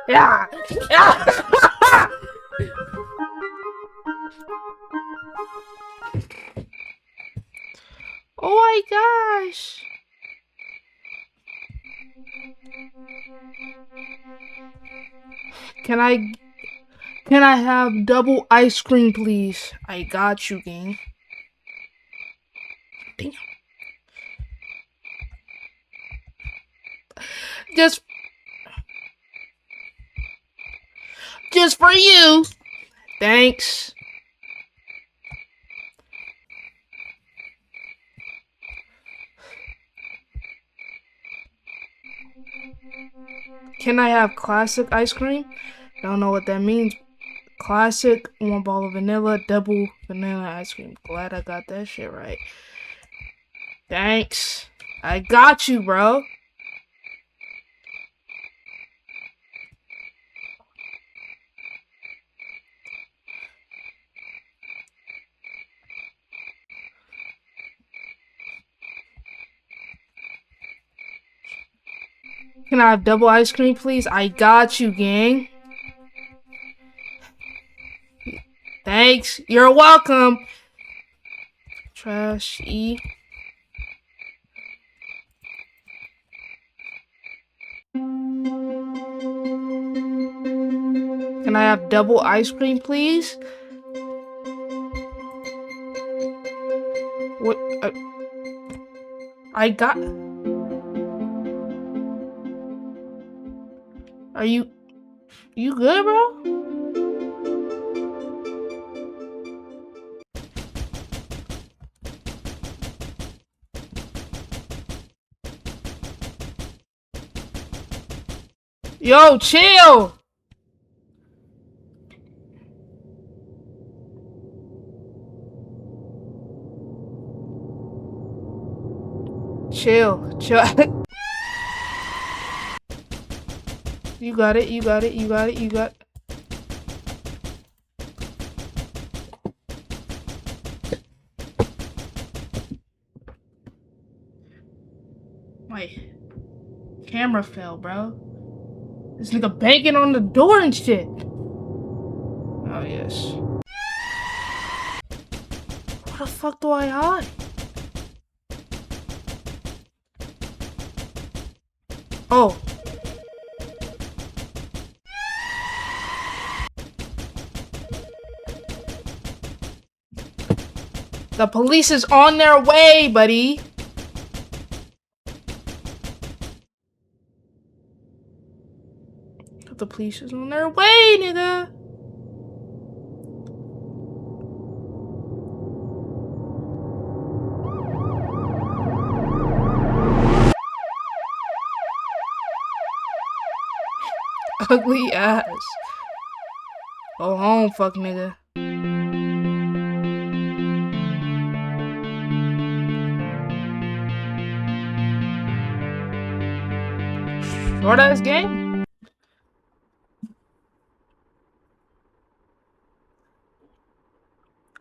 Yeah. Yeah. Oh my gosh. Can I have double ice cream, please? I got you, gang. Damn. Just just for you. Thanks. Can I have classic ice cream? Don't know what that means. Classic, one ball of vanilla, double vanilla ice cream. Glad I got that shit right. Thanks. I got you, bro. Can I have double ice cream, please? I got you, gang. Thanks. You're welcome. Trash E. Can I have double ice cream, please? What? I got. Are you good, bro? Yo, chill. Chill. Chill. You got it. You got it. You got it. You got. My camera fell, bro. This nigga banging on the door and shit. Oh yes. Where the fuck do I hide? Oh. The police is on their way, buddy. The police is on their way, nigga. Ugly ass. Go home, fuck nigga. Short ass game?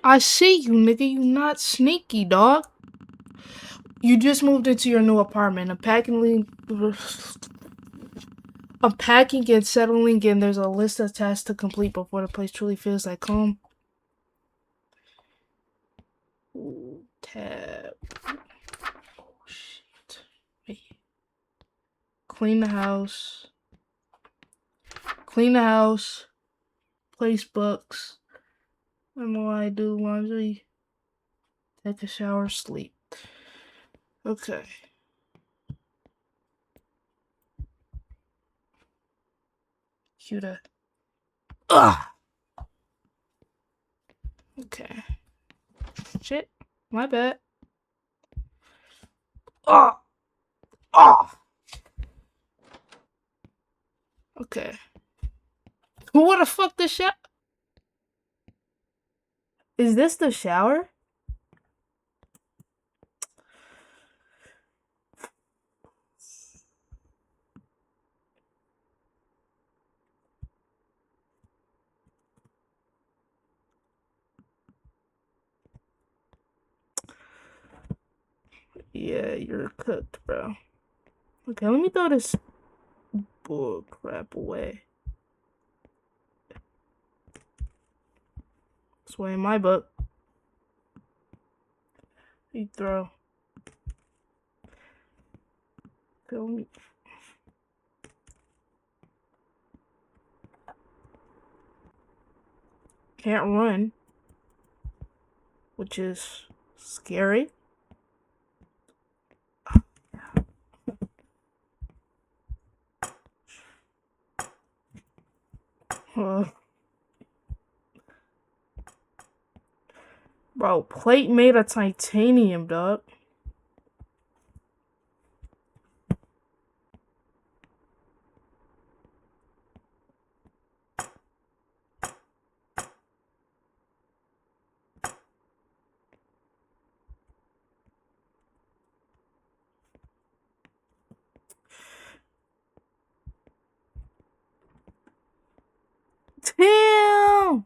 I see you, nigga. You not sneaky, dog. You just moved into your new apartment. Unpacking and settling in. There's a list of tasks to complete before the place truly feels like home. Ooh, tab. Oh, shit. Wait. Clean the house. Clean the house. Place books. And while I do laundry, take a shower, sleep. Okay. Cue the. Ugh! Okay. Shit. My bad. Oh! Oh! Okay. What the fuck the shower? Is this the shower? Yeah, you're cooked, bro. Okay, let me throw this bull crap away. This way in my book. You throw. Okay, can't run, which is scary. Bro, plate made of titanium, dog. Damn!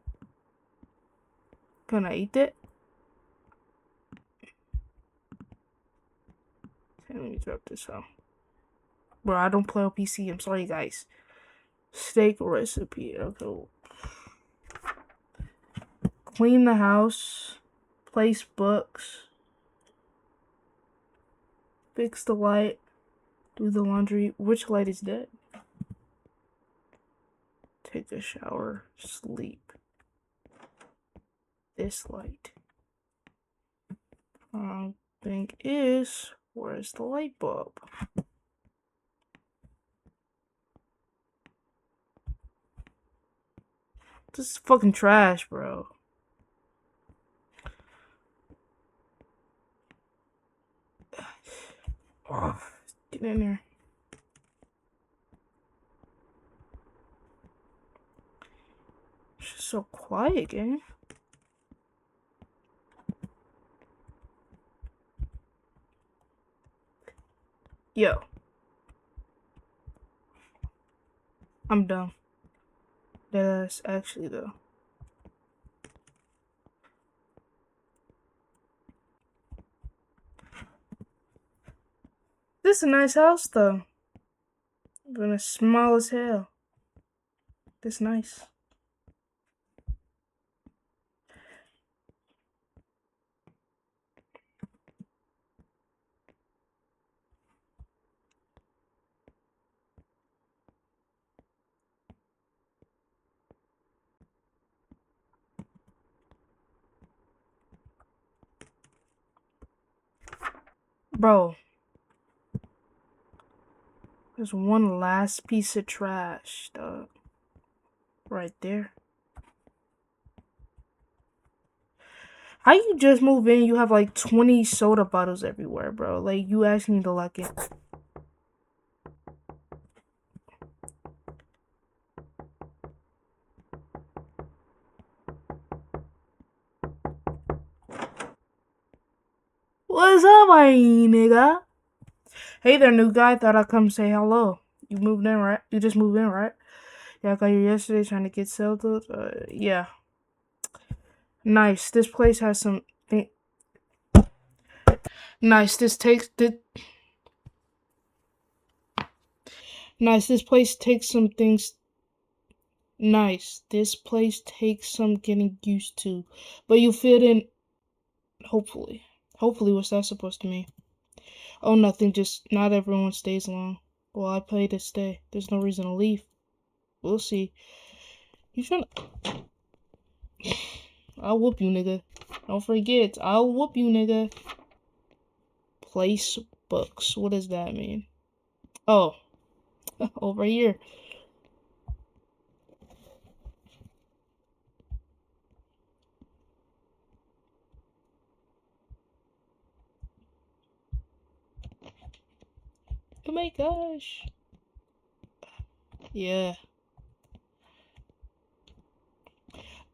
Can I eat it? Okay, let me drop this out. Bro, I don't play on PC. I'm sorry, guys. Steak recipe. Okay. Clean the house. Place books. Fix the light. Do the laundry. Which light is dead? Take a shower. Sleep. This light. Thing is, where's the light bulb? This is fucking trash, bro. Oh, get in there. It's just so quiet, gang. Yo. I'm dumb. That's actually though. This is a nice house though. But it's small as hell. This nice. Bro. There's one last piece of trash, dog. Right there. How you just move in, you have like 20 soda bottles everywhere, bro. Like, you actually need to lock in. What's up, my nigga? Hey there, new guy. Thought I'd come say hello. You moved in, right? You just moved in, right? Yeah, I got here yesterday trying to get settled. Yeah. Nice. This place has some... Nice. Nice. This place takes some things... Nice. This place takes some getting used to. But you fit in... Hopefully. Hopefully, what's that supposed to mean? Oh, nothing. Just not everyone stays long. Well, I pay to stay. There's no reason to leave. We'll see. You trying to... I'll whoop you, nigga. Don't forget. I'll whoop you, nigga. Place books. What does that mean? Oh. Over here. Oh my gosh. Yeah.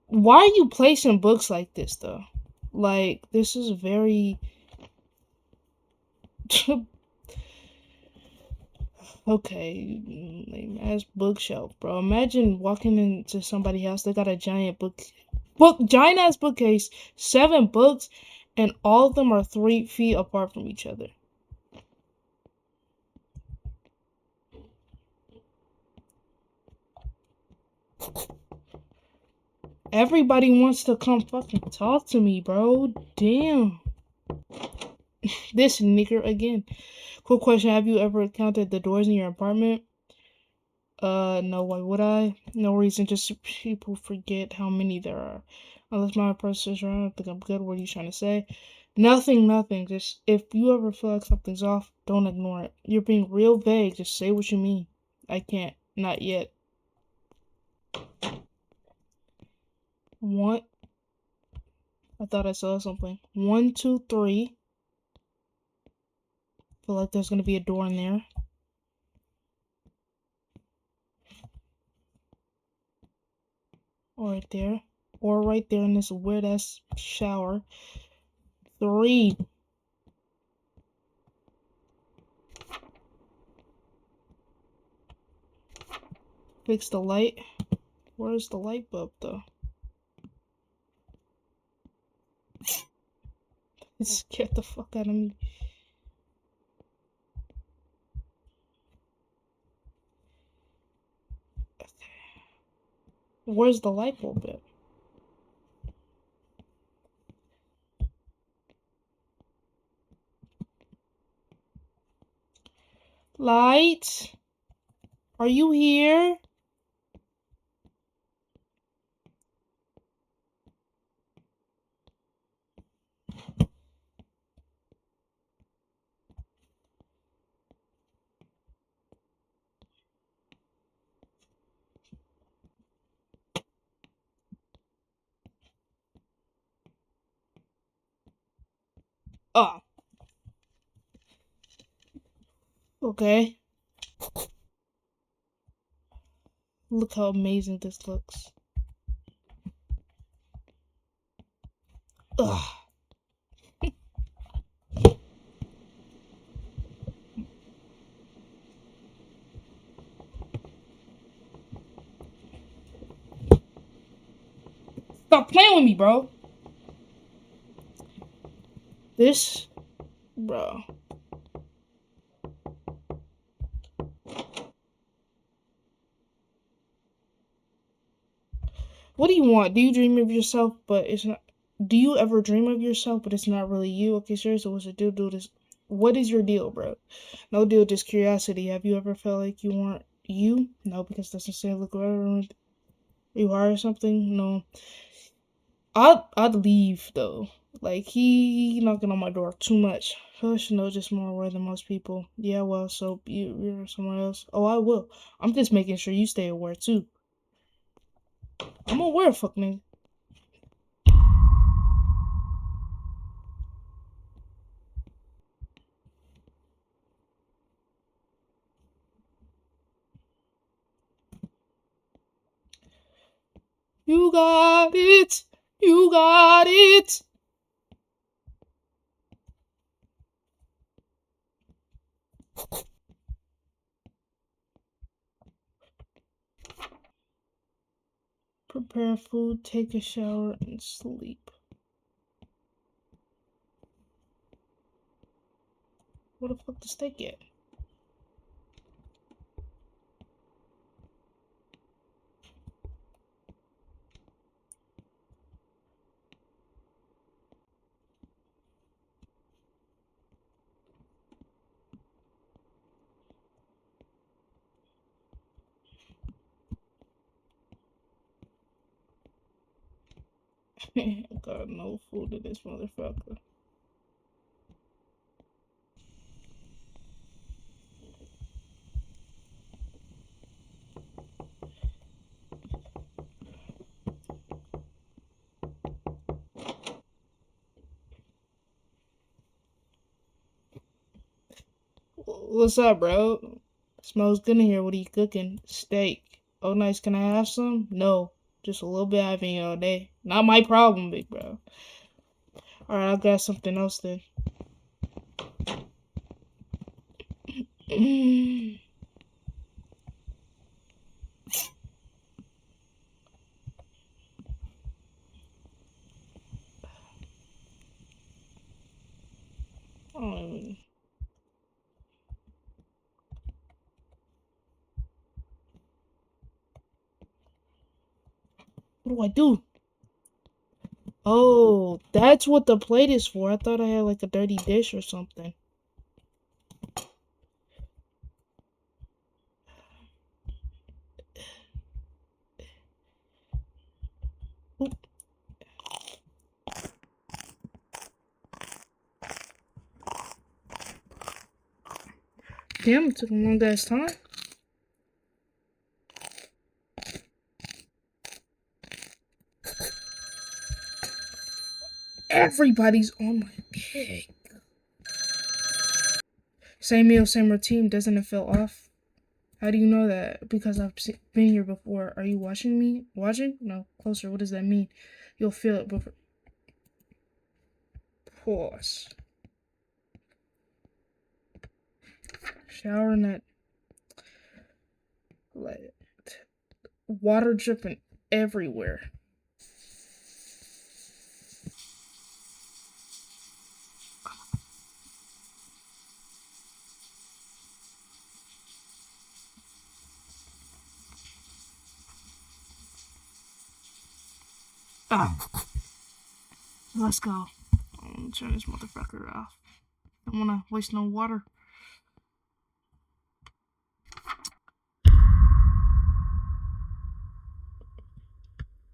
Why are you placing books like this, though? Like, this is very... Okay, lame ass bookshelf, bro. Imagine walking into somebody's house, they got a giant giant ass bookcase, 7 books, and all of them are 3 feet apart from each other. Everybody wants to come fucking talk to me, bro. Damn. This nigger again. Cool question. Have you ever counted the doors in your apartment? No, why would I? No reason, just people forget how many there are. Unless my person is around, I think I'm good. What are you trying to say? Nothing, nothing. Just if you ever feel like something's off, don't ignore it. You're being real vague. Just say what you mean. I can't. Not yet. What? I thought I saw something. 1, 2, 3. Feel like there's gonna be a door in there. Or right there. Or right there in this weird ass shower. 3. Fix the light. Where's the light bulb though? It scared the fuck out of me. Where's the light bulb at? Light? Are you here? Oh, okay. Look how amazing this looks. Ugh. Stop playing with me, bro. This, bro. What do you want? Do you dream of yourself, but it's not? Do you ever dream of yourself, but it's not really you? Okay, seriously, what's the deal? Do this. What is your deal, bro? No deal, just curiosity. Have you ever felt like you weren't you? No, because it doesn't say look around. You are or something. No. I'd leave though. Like he knocking on my door too much. I should know just more aware than most people. Yeah, well, so you're somewhere else. Oh, I will. I'm just making sure you stay aware too. I'm aware, fuck nigga. You got it. You got it. Prepare food, take a shower, and sleep. Where the fuck the steak at? I got no food in this motherfucker. What's up, bro? Smells good in here. What are you cooking? Steak. Oh, nice. Can I have some? No. Just a little bit. I've been all day. Not my problem, big bro. Alright, I'll grab something else then. Oh, What do I do? Oh, that's what the plate is for. I thought I had like a dirty dish or something. Oop. Damn, it took a long ass time. Everybody's on my dick. Same meal, same routine. Doesn't it feel off? How do you know that? Because I've been here before. Are you watching me? Watching? No, closer. What does that mean? You'll feel it before. Pause. Shower net. Let water dripping everywhere. Ah, let's go. I'm gonna turn this motherfucker off. Don't wanna waste no water.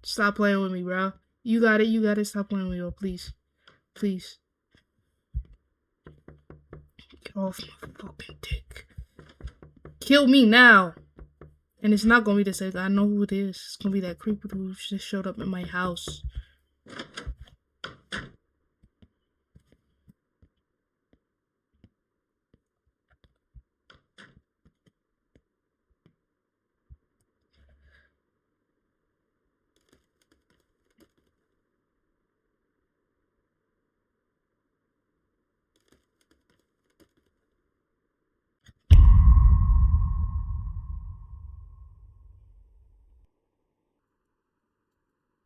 Stop playing with me, bro. You got it. You got it. Stop playing with me, bro. Please. Please. Get off my fucking dick. Kill me now. And it's not gonna be the same guy. I know who it is. It's gonna be that creeper who just showed up at my house.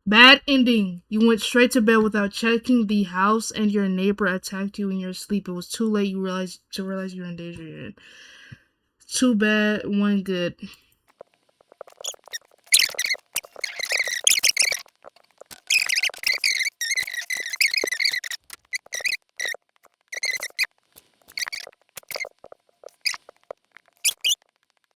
Bad ending. You went straight to bed without checking the house, and your neighbor attacked you in your sleep. It was too late. You realize you're in danger. Too bad. One good.